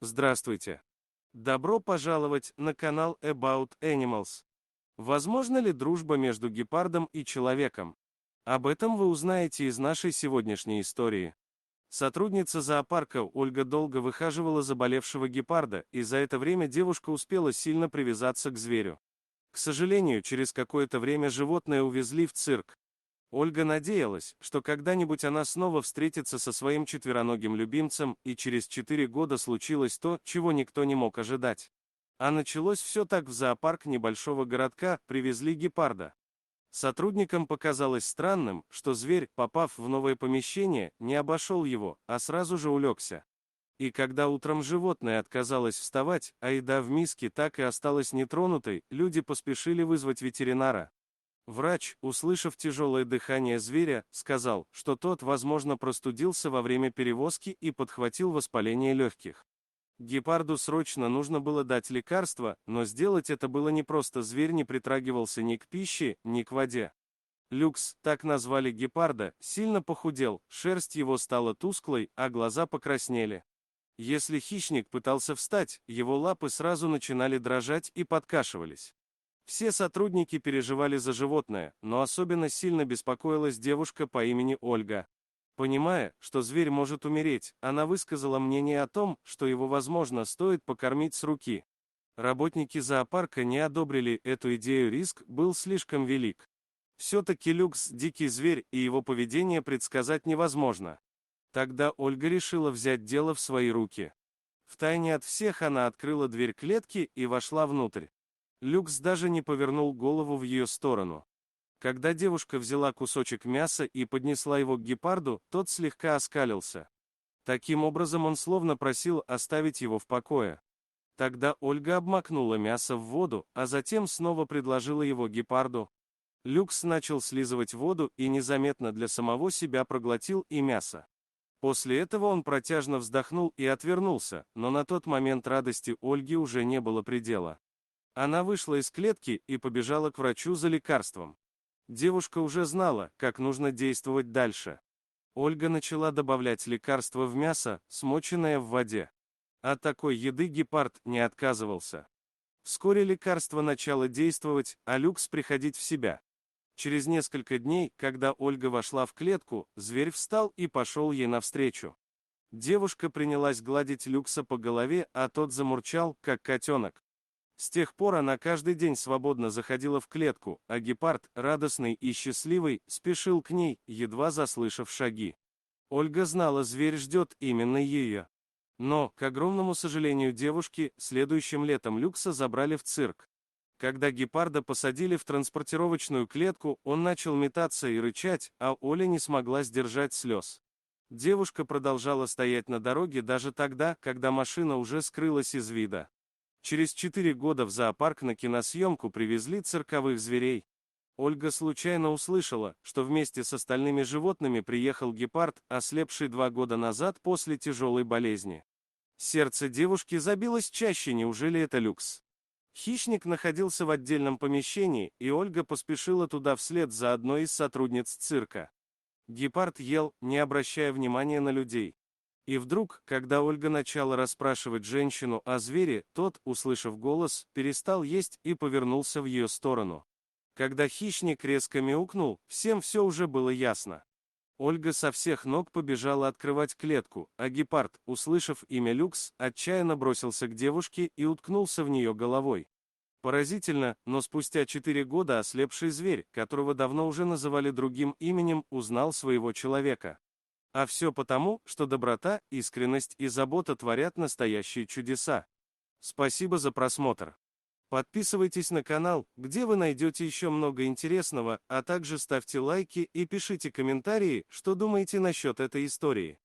Здравствуйте. Добро пожаловать на канал About Animals. Возможно ли дружба между гепардом и человеком? Об этом вы узнаете из нашей сегодняшней истории. Сотрудница зоопарка Ольга долго выхаживала заболевшего гепарда, и за это время девушка успела сильно привязаться к зверю. К сожалению, через какое-то время животное увезли в цирк. Ольга надеялась, что когда-нибудь она снова встретится со своим четвероногим любимцем, и через 4 года случилось то, чего никто не мог ожидать. А началось все так: в зоопарк небольшого городка привезли гепарда. Сотрудникам показалось странным, что зверь, попав в новое помещение, не обошел его, а сразу же улегся. И когда утром животное отказалось вставать, а еда в миске так и осталась нетронутой, люди поспешили вызвать ветеринара. Врач, услышав тяжелое дыхание зверя, сказал, что тот, возможно, простудился во время перевозки и подхватил воспаление легких. Гепарду срочно нужно было дать лекарство, но сделать это было непросто: зверь не притрагивался ни к пище, ни к воде. Люкс, так назвали гепарда, сильно похудел, шерсть его стала тусклой, а глаза покраснели. Если хищник пытался встать, его лапы сразу начинали дрожать и подкашивались. Все сотрудники переживали за животное, но особенно сильно беспокоилась девушка по имени Ольга. Понимая, что зверь может умереть, она высказала мнение о том, что его, возможно, стоит покормить с руки. Работники зоопарка не одобрили эту идею: риск был слишком велик. Все-таки Люкс – дикий зверь, и его поведение предсказать невозможно. Тогда Ольга решила взять дело в свои руки. Втайне от всех она открыла дверь клетки и вошла внутрь. Люкс даже не повернул голову в ее сторону. Когда девушка взяла кусочек мяса и поднесла его к гепарду, тот слегка оскалился. Таким образом он словно просил оставить его в покое. Тогда Ольга обмакнула мясо в воду, а затем снова предложила его гепарду. Люкс начал слизывать воду и незаметно для самого себя проглотил и мясо. После этого он протяжно вздохнул и отвернулся, но на тот момент радости Ольги уже не было предела. Она вышла из клетки и побежала к врачу за лекарством. Девушка уже знала, как нужно действовать дальше. Ольга начала добавлять лекарство в мясо, смоченное в воде. От такой еды гепард не отказывался. Вскоре лекарство начало действовать, а Люкс приходить в себя. Через несколько дней, когда Ольга вошла в клетку, зверь встал и пошел ей навстречу. Девушка принялась гладить Люкса по голове, а тот замурчал, как котенок. С тех пор она каждый день свободно заходила в клетку, а гепард, радостный и счастливый, спешил к ней, едва заслышав шаги. Ольга знала, зверь ждет именно ее. Но, к огромному сожалению девушки, следующим летом Люкса забрали в цирк. Когда гепарда посадили в транспортировочную клетку, он начал метаться и рычать, а Оля не смогла сдержать слез. Девушка продолжала стоять на дороге даже тогда, когда машина уже скрылась из вида. Через 4 года в зоопарк на киносъемку привезли цирковых зверей. Ольга случайно услышала, что вместе с остальными животными приехал гепард, ослепший 2 года назад после тяжелой болезни. Сердце девушки забилось чаще: неужели это Люкс? Хищник находился в отдельном помещении, и Ольга поспешила туда вслед за одной из сотрудниц цирка. Гепард ел, не обращая внимания на людей. И вдруг, когда Ольга начала расспрашивать женщину о звере, тот, услышав голос, перестал есть и повернулся в ее сторону. Когда хищник резко мяукнул, всем все уже было ясно. Ольга со всех ног побежала открывать клетку, а гепард, услышав имя Люкс, отчаянно бросился к девушке и уткнулся в нее головой. Поразительно, но спустя 4 года ослепший зверь, которого давно уже называли другим именем, узнал своего человека. А все потому, что доброта, искренность и забота творят настоящие чудеса. Спасибо за просмотр. Подписывайтесь на канал, где вы найдете еще много интересного, а также ставьте лайки и пишите комментарии, что думаете насчет этой истории.